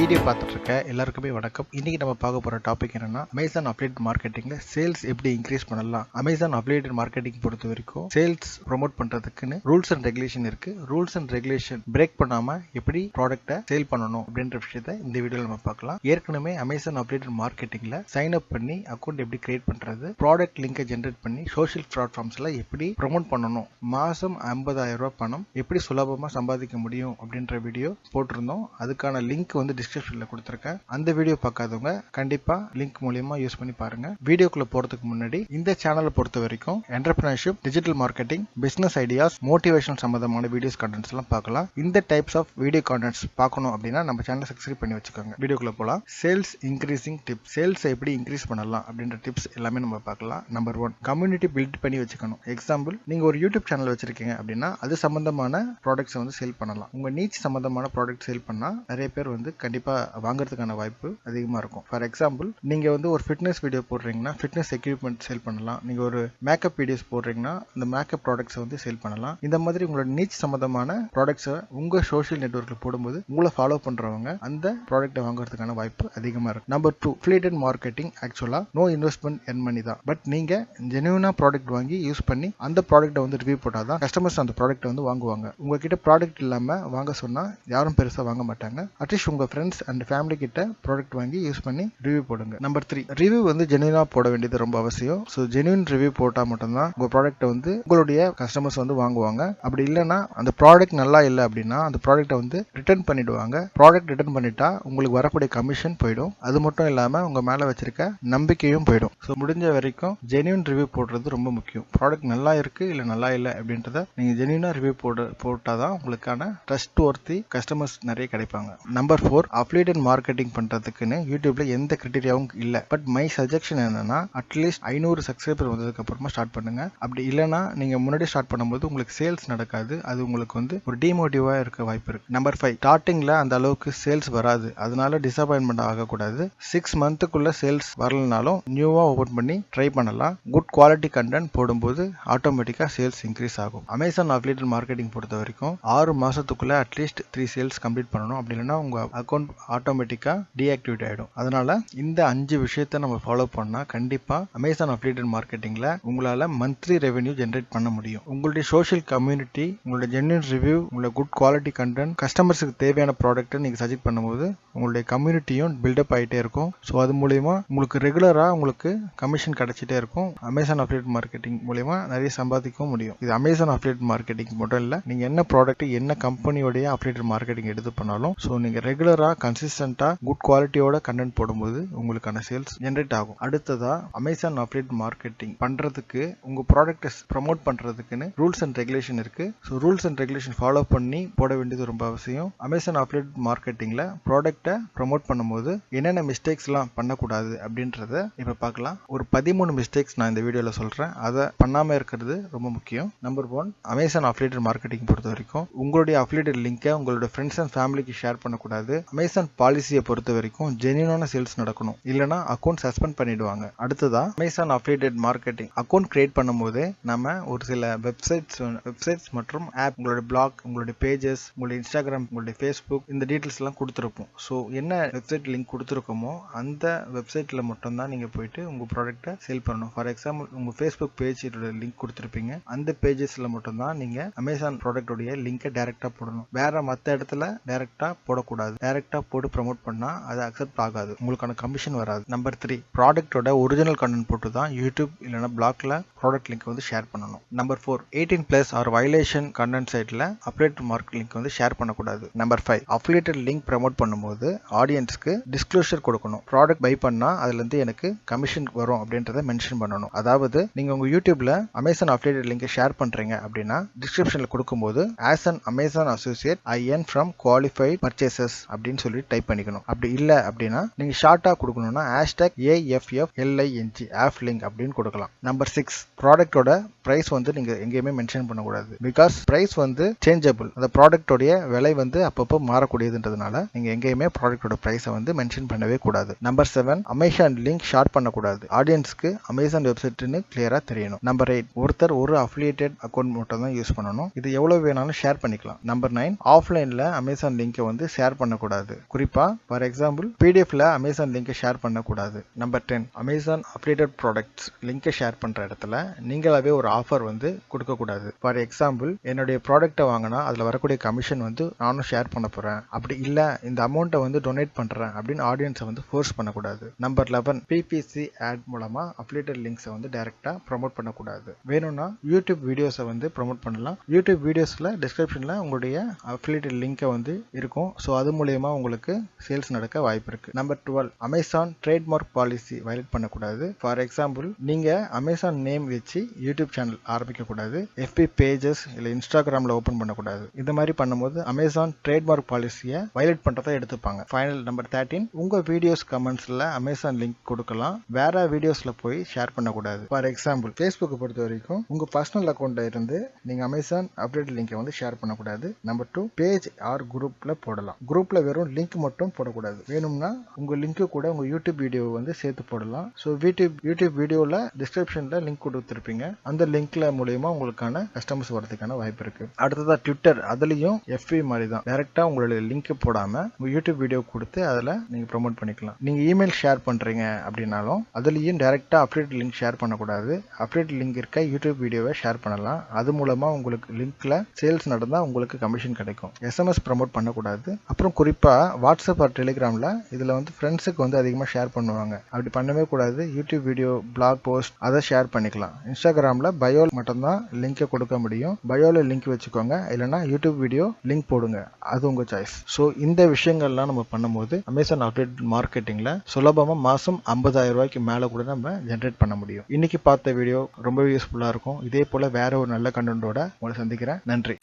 Video பார்த்துட்டு இருக்க எல்லாருக்குமே வணக்கம். இன்னைக்கு நம்ம பார்க்க போற டாபிக் என்னன்னா அமேசான் அஃபிலியேட் மார்க்கெட்டிங்ல சேல்ஸ் எப்படி இன்க்ரீஸ் பண்ணலாம். அமேசான் அஃபிலியேட் மார்க்கெட்டிங் பொறுத்த வரைக்கும் சேல்ஸ் ப்ரோமோட் பண்றதுக்குன்னு ரூல்ஸ் அண்ட் ரெகுலேஷன் இருக்கு. ரூல்ஸ் அண்ட் ரெகுலேஷன் பிரேக் பண்ணாம எப்படி ப்ராடக்ட்டை சேல் பண்ணணும் அப்படின்ற விஷயத்தை இந்த வீடியோல நம்ம பார்க்கலாம். ஏற்கனவே அமேசான் அஃபிலியேட் மார்க்கெட்டிங்ல சைன் அப் பண்ணி அக்கௌண்ட் எப்படி கிரியேட் பண்றது, ப்ராடக்ட் லிங்கை ஜென்ரேட் பண்ணி சோஷியல் பிளாட்ஃபார்ம்ஸ்ல எப்படி ப்ரோமோட் பண்ணணும், மாசம் 50,000 ரூபாய் பணம் எப்படி சுலபமா சம்பாதிக்க முடியும் அப்படின்ற வீடியோ போட்டிருந்தோம். அதுக்கான லிங்க் வந்து டிஸ்கிரிப்ஷன்ல கொடுத்திருக்கேன். அந்த வீடியோ பார்க்காதவங்க கண்டிப்பா லிங்க் மூலமா யூஸ் பண்ணி பாருங்க. வீடியோக்குள்ள போறதுக்கு முன்னாடி இந்த சேனலை பொறுத்த வரைக்கும் entrepreneurship, digital marketing, business ideas, motivational சம்பந்தமான வீடியோஸ் கண்டென்ட்ஸ் எல்லாம் பார்க்கலாம். இந்த டைப்ஸ் ஆஃப் வீடியோ கண்டென்ட்ஸ் பார்க்கணும் அப்படின்னா நம்ம சேனலை சப்ஸ்கிரைப் பண்ணி வச்சுக்கோங்க. வீடியோக்குள்ள போலாம். சேல்ஸ் இன்க்ரீசிங் டிப்ஸ், சேல்ஸ் எப்படி இன்க்ரீஸ் பண்ணலாம் அப்படின்ற டிப்ஸ் எல்லாமே நம்ம பார்க்கலாம். நம்பர் 1, கம்யூனிட்டி பில்ட் பண்ணி வச்சுக்கணும். எக்ஸாம்பிள், நீங்க ஒரு யூடியூப் சேனல் வச்சிருக்கீங்க அப்படின்னா அது சம்பந்தமான ப்ராடக்ட்ஸ் வந்து சேல் பண்ணலாம். உங்க நீச் சம்பந்தமான ப்ராடக்ட் சேல் பண்ணா நிறைய பேர் வந்து கண்டிப்பா வாங்குறதுக்கான வாய்ப்பு அதிகமா இருக்கும். ஃபார் எக்ஸாம்பிள், நீங்க வந்து ஒரு ஃபிட்னஸ் வீடியோ போடுறீங்கன்னா ஃபிட்னஸ் எக்யூப்மெண்ட் சேல் பண்ணலாம். நீங்க ஒரு மேக்கப் வீடியோஸ் போடுறீங்கன்னா இந்த மேக்கப் ப்ராடக்ட்ஸை வந்து சேல் பண்ணலாம். இந்த மாதிரி உங்களோட நீச் சம்பந்தமான ப்ராடக்ட்ஸை உங்க சோஷியல் நெட்வொர்க்ல போடும்போது உங்களை ஃபாலோ பண்றவங்க அந்த ப்ராடக்ட்டை வாங்குறதுக்கான வாய்ப்பு அதிகமா இருக்கும். Number 2, affiliate marketing. ஆக்சுவலா நோ இன்வெஸ்ட்மெண்ட் எர்ன் மணி தான். பட் நீங்க ஜெனுயினா ப்ராடக்ட் வாங்கி யூஸ் பண்ணி அந்த ப்ராடக்ட்டை வந்து ரிவ்யூ போட்டாதான் கஸ்டமர்ஸ் அந்த ப்ராடக்ட்டை வந்து வாங்குவாங்க. உங்ககிட்ட ப்ராடக்ட் இல்லாம வாங்க சொன்னா யாரும் பெருசா வாங்க மாட்டாங்க. அட்லீஸ்ட் உங்க ஃப்ரெண்ட்ஸ் அண்ட் ஃபேமிலி கிட்ட ப்ராடக்ட் வாங்கி யூஸ் பண்ணி ரிவ்யூ போடுங்க. நம்பர் 3, ரிவ்யூ வந்து ஜெனுயினா போட வேண்டியது ரொம்ப அவசியம். ஸோ ஜெனுயின் ரிவ்யூ போட்டா மட்டும்தான் உங்க ப்ராடக்ட்டை வந்து உங்களுடைய கஸ்டமர்ஸ் வந்து வாங்குவாங்க. அப்படி இல்லைன்னா அந்த ப்ராடக்ட் நல்லா இல்லை அப்படின்னா அந்த ப்ராடக்ட்டை வந்து ரிட்டர்ன் பண்ணிடுவாங்க. ப்ராடக்ட் ரிட்டர்ன் பண்ணிட்டா உங்களுக்கு வரக்கூடிய கமிஷன் போயிடும். அது மட்டும் இல்லாம உங்க மேல வச்சிருக்க நம்பிக்கையும் போயிடும். ஸோ முடிஞ்ச வரைக்கும் ஜெனுயின் ரிவ்யூ போடுறது ரொம்ப முக்கியம். ப்ராடக்ட் நல்லா இருக்கு இல்ல நல்லா இல்லை அப்படின்றத நீங்க ஜெனுயினா ரிவ்யூ போட்டாதான் உங்களுக்கான ட்ரஸ்ட் ஒர்த்தி கஸ்டமர்ஸ் நிறைய கிடைப்பாங்க. நம்பர் 4, அஃபிலியேட் மார்க்கெட்டிங் பண்றதுக்குன்னு யூடியூப்ல எந்த கிரைட்டீரியாவும் இல்ல. பட் மை சஜஷன் என்னன்னா அட்லீஸ்ட் 500 சப்ஸ்கிரைபர் வந்ததுக்கு அப்புறமா ஸ்டார்ட் பண்ணுங்க. அப்படி இல்லைன்னா நீங்க முன்னாடி ஸ்டார்ட் பண்ணும்போது உங்களுக்கு சேல்ஸ் நடக்காது. அது உங்களுக்கு வந்து ஒரு டிமோட்டிவா இருக்க வாய்ப்பு இருக்கு. நம்பர் 5, ஸ்டார்டிங்ல அந்த அளவுக்கு சேல்ஸ் வராது. அதனால டிசப்பாயின்மெண்ட் ஆகக்கூடாது. 6 மந்த்துக்குள்ள சேல்ஸ் வரலனாலும் நியூவா ஓபன் பண்ணி ட்ரை பண்ணலாம். குட் குவாலிட்டி கண்டென்ட் போடும்போது ஆட்டோமேட்டிக்கா சேல்ஸ் இன்க்ரீஸ் ஆகும். அமேசான் அஃபிலியேட் மார்க்கெட்டிங் பொறுத்த வரைக்கும் 6 மாசத்துக்குள்ள அட்லீஸ்ட் 3 சேல்ஸ் கம்ப்ளீட் பண்ணணும். அப்படி இல்லைன்னா உங்க அக்கௌண்ட் ஆட்டோமேட்டிக்கா டீஆக்டிவேட் ஆயிடும். அதனால இந்த 5 விஷயத்தை நம்ம ஃபாலோ பண்ணா கண்டிப்பா அமேசான் அஃபிலியேட் மார்க்கெட்டிங்ல உங்களால மந்த்லி ரெவென்யூ ஜெனரேட் பண்ண முடியும். உங்களுடைய சோஷியல் கம்யூனிட்டி, உங்களுடைய ஜென்யூன் ரிவ்யூ, உங்களோட குட் குவாலிட்டி கண்டென்ட், கஸ்டமர்ஸுக்கு தேவையான ப்ராடக்ட்டை நீங்க சஜெக்ட் பண்ணும்போது உங்களுடைய கம்யூனிட்டியும் பில்டப் ஆகிட்டே இருக்கும். ஸோ அது மூலயமா உங்களுக்கு ரெகுலரா உங்களுக்கு கமிஷன் கிடைச்சிட்டே இருக்கும். அமேசான் அஃபிலியேட் மார்க்கெட்டிங் மூலயமா நிறைய சம்பாதிக்கவும் முடியும். இது அமேசான் அஃபிலியேட் மார்க்கெட்டிங் மட்டும் இல்ல, நீங்க என்ன ப்ராடக்ட் என்ன கம்பெனியோடைய அஃபிலியேட் மார்க்கெட்டிங் எடுத்து பண்ணாலும் ஸோ நீங்க ரெகுலரா கன்சிஸ்டன்டா குட் குவாலிட்டியோட கண்டென்ட் போடும்போது உங்களுக்கான சேல்ஸ் ஜெனரேட் ஆகும். அடுத்ததா அமேசான் அஃபிலியேட் மார்க்கெட்டிங் பண்றதுக்கு உங்க ப்ராடக்ட்டை ப்ரோமோட் பண்றதுக்குன்னு ரூல்ஸ் அண்ட் ரெகுலேஷன் இருக்கு. So rules and regulation follow பண்ணி போட வேண்டியது ரொம்ப அவசியம். அமேசான் அஃபிலியேட் மார்க்கெட்டிங்ல ப்ராடக்ட்டை ப்ரோமோட் பண்ணும்போது என்னென்ன மிஸ்டேக்ஸ் எல்லாம் பண்ணக்கூடாது அப்படின்றத இப்ப பார்க்கலாம். ஒரு 13 மிஸ்டேக்ஸ் நான் இந்த வீடியோல சொல்றேன். அதை பண்ணாம இருக்கிறது ரொம்ப முக்கியம். நம்பர் 1, அமேசான் அஃபிலியேட் மார்க்கெட்டிங் பொறுத்த வரைக்கும் உங்களுடைய அஃபிலியேட் லிங்கை உங்களோட ஃப்ரெண்ட்ஸ் அண்ட் ஃபேமிலிக்கு ஷேர் பண்ணக்கூடாது. அமேசான் பாலிசியை பொறுத்த வரைக்கும் ஜென்யூனான சேல்ஸ் நடக்கணும். இல்லனா அக்கௌண்ட் சஸ்பெண்ட் பண்ணிடுவாங்க. அடுத்ததா Amazon affiliate marketing account create பண்ணும்போது நம்ம ஒரு சில வெப்சைட்ஸ் மற்றும் ஆப், உங்களுடைய பிளாக், உங்களுடைய பேஜஸ், உங்களுடைய இன்ஸ்டாகிராம், உங்களுடைய ஃபேஸ்புக், இந்த டீடைல்ஸ் எல்லாம் கொடுத்துருப்போம். ஸோ என்ன வெப்சைட் லிங்க் கொடுத்துருக்கோமோ அந்த வெப்சைட்ல மட்டும் தான் நீங்க போயிட்டு உங்க ப்ராடக்ட்டை சேல் பண்ணணும். ஃபார் எக்ஸாம்பிள், உங்க ஃபேஸ்புக் பேஜ் லிங்க் கொடுத்துருப்பீங்க. அந்த பேஜஸ்ல மட்டும் தான் நீங்க அமேசான் ப்ராடக்டோடைய லிங்கை டைரக்டா போடணும். வேற மற்ற இடத்துல டைரக்டா போடக்கூடாது. டைரக்டா போட்டு ப்ரோமோட் பண்ணா அது அக்செப்ட் ஆகாது, உங்களுக்கான கமிஷன் வராது. நம்பர் 3, ப்ராடக்ட்டோட ஒரிஜினல் கண்டென்ட் போட்டு தான் யூடியூப் இல்லைன்னா பிளாக்ல ப்ராடக்ட் லிங்க் வந்து ஷேர் பண்ணணும். நம்பர் 4, 18+ ஆர் வயலேஷன் கண்டென்ட் சைட்ல அஃபிலியேட் மார்க்கெட் லிங்க் வந்து ஷேர் பண்ணக்கூடாது. நம்பர் 5, அஃபிலியேட்டட் லிங்க் ப்ரோமோட் பண்ணும்போது ஆடியன்ஸ்க்கு டிஸ்க்ளோஷர் கொடுக்கணும். ப்ராடக்ட் பை பண்ணா அதுல இருந்து எனக்கு கமிஷன் வரும் அப்படின்றத மென்ஷன் பண்ணணும். அதாவது நீங்க உங்க யூடியூப்ல அமேசான் அஃபிலியேட் லிங்கை ஷேர் பண்றீங்க அப்படின்னா டிஸ்கிரிப்ஷன்ல கொடுக்கும்போது as an Amazon associate I earn from qualified purchases அப்படின்னு சொல்லி டைப் பண்ணிக்கணும். அப்படி இல்ல அப்படின்னா நீங்க ஷார்ட்டா கொடுக்கணும்னா #AFFLING AFLING அப்படின்னு கொடுக்கலாம். நம்பர் 6, ப்ராடக்ட்டோட பிரைஸ் வந்து நீங்க எங்கேயுமே மென்ஷன் பண்ணக்கூடாது. பிகாஸ் பிரைஸ் வந்து சேஞ்சபிள். அந்த ப்ராடக்ட்டோடைய விலை வந்து அப்பப்போ மாறக்கூடியதுன்றதுனால நீங்க எங்கேயுமே ப்ராடக்ட்டோட பிரைஸை வந்து மென்ஷன் பண்ணவே கூடாது. நம்பர் 7, அமேசான் லிங்க் ஷேர் பண்ணக்கூடாது. ஆடியன்ஸ்க்கு அமேசான் வெப்சைட்னு கிளியரா தெரியணும். நம்பர் 8, ஒருத்தர் ஒரு அஃபிலியேட்டட் அக்கௌண்ட் மட்டும் தான் யூஸ் பண்ணணும். இது எவ்வளவு வேணாலும் ஷேர் பண்ணிக்கலாம். நம்பர் 9, ஆஃப்லைன்ல அமேசான் லிங்கை வந்து ஷேர் பண்ணக்கூடாது. குறிப்பா ஃபார் எக்ஸாம்பிள் பிடிஎஃப்ல அமேசான் லிங்கை ஷேர் பண்ணக்கூடாது. நம்பர் 10, அமேசான் அஃபிலியேட்டட் ப்ராடக்ட்ஸ் லிங்கை ஷேர் பண்ற இடத்துல நீங்களாவே ஒரு ஆஃபர் வந்து கொடுக்கக்கூடாது. ஃபார் எக்ஸாம்பிள் என்னுடைய ப்ராடக்ட்டை வாங்கினா அதில் வரக்கூடிய கமிஷன் வந்து நானும் ஷேர் பண்ண போறேன், அப்படி இல்லை இந்த அமௌண்ட்டை வந்து டொனேட் பண்றேன் அப்படின்னு ஆடியன்ஸை வந்து ஃபோர்ஸ் பண்ணக்கூடாது. நம்பர் 11, பிபிசி ஆட் மூலமா அஃபிலியேட்டட் லிங்க்ஸை வந்து டைரக்டா ப்ரோமோட் பண்ணக்கூடாது. வேணும்னா யூடியூப் வீடியோஸை வந்து ப்ரோமோட் பண்ணலாம். யூடியூப் வீடியோஸ்ல டிஸ்கிரிப்ஷன்ல உங்களுடைய அஃபிலியேட்டட் லிங்கை வந்து இருக்கும். ஸோ அது மூலயமா உங்களுக்கு சேல்ஸ் நடக்க வாய்ப்பு இருக்கு. Number 12, Amazon trademark policy violate பண்ணக்கூடாது. ஃபார் எக்ஸாம்பிள் நீங்க அமேசான் நேம் வச்சு யூடியூப் சேனல் ஆரம்பிக்க கூடாது, எஃபி பேஜஸ் இல்லை இன்ஸ்டாகிராம்ல ஓபன் பண்ணக்கூடாது. இந்த மாதிரி பண்ணும்போது அமேசான் ட்ரேட்மார்க் பாலிசியை வயலேட் பண்றதை எடுத்துப்பாங்க. ஃபைனல் நம்பர் 13, உங்க வீடியோஸ் கமெண்ட்ஸ்ல அமேசான் லிங்க் கொடுக்கலாம், வேற வீடியோஸ்ல போய் ஷேர் பண்ணக்கூடாது. ஃபார் எக்ஸாம்பிள் ஃபேஸ்புக் பொறுத்த வரைக்கும் உங்க பர்சனல் அக்கௌண்ட்ல இருந்து நீங்க அமேசான் அப்டேட் லிங்கை வந்து ஷேர் பண்ணக்கூடாது. நம்பர் 2, பேஜ் ஆர் குரூப்ல போடலாம். குரூப்ல வெறும் லிங்க் மட்டும் போடக்கூடாது. வேணும்னா உங்க லிங்க் கூட உங்க யூடியூப் வீடியோ வந்து சேர்த்து போடலாம். ஸோ யூடியூப் வீடியோல டிஸ்கிரிப்ஷன்ல லிங்க் கொடுத்துருப்பீங்க, அந்த லிங்க்ல மூலயமா உங்களுக்கான கஸ்டமர்ஸ் வரதுக்கான வாய்ப்பு இருக்கு. அடுத்ததா ட்விட்டர், அதுலயும் எஃபி மாதிரி தான், டைரக்டா உங்களுடைய லிங்க் போடாம உங்க யூடியூப் வீடியோ கொடுத்து அதில் நீங்க ப்ரோமோட் பண்ணிக்கலாம். நீங்க இமெயில் ஷேர் பண்றீங்க அப்படின்னாலும் அதுலயும் டைரக்டா அப்டேட் லிங்க் ஷேர் பண்ணக்கூடாது. அப்டேட் லிங்க் இருக்க யூடியூப் வீடியோவை ஷேர் பண்ணலாம். அது மூலமா உங்களுக்கு லிங்க்ல சேல்ஸ் நடந்தா உங்களுக்கு கமிஷன் கிடைக்கும். எஸ்எம்எஸ் ப்ரோமோட் பண்ணக்கூடாது. அப்புறம் குறிப்பா வாட்ஸ்அப் ஆர் டெலிகிராம்ல இதுல வந்து ஃப்ரெண்ட்ஸுக்கு வந்து அதிகமாக ஷேர் பண்ணுவாங்க, அப்படி பண்ணவே கூடாது. யூடியூப் வீடியோ, பிளாக் போஸ்ட் அதை ஷேர் பண்ணிக்கலாம். இன்ஸ்டாகிராம்ல பயோல் மட்டும்தான் லிங்கை கொடுக்க முடியும். பயோல லிங்க் வச்சுக்கோங்க, இல்லைன்னா யூடியூப் வீடியோ லிங்க் போடுங்க, அது உங்க சாய்ஸ். ஸோ இந்த விஷயங்கள்லாம் நம்ம பண்ணும்போது அமேசான் அப்டேட் மார்க்கெட்டிங்ல சுலபமா மாசம் 50,000 ரூபாய்க்கு மேல கூட நம்ம ஜென்ரேட் பண்ண முடியும். இன்னைக்கு பார்த்த வீடியோ ரொம்ப யூஸ்ஃபுல்லா இருக்கும். இதே போல வேற ஒரு நல்ல கண்டென்ட்டோட உங்களை சந்திக்கிறேன். நன்றி.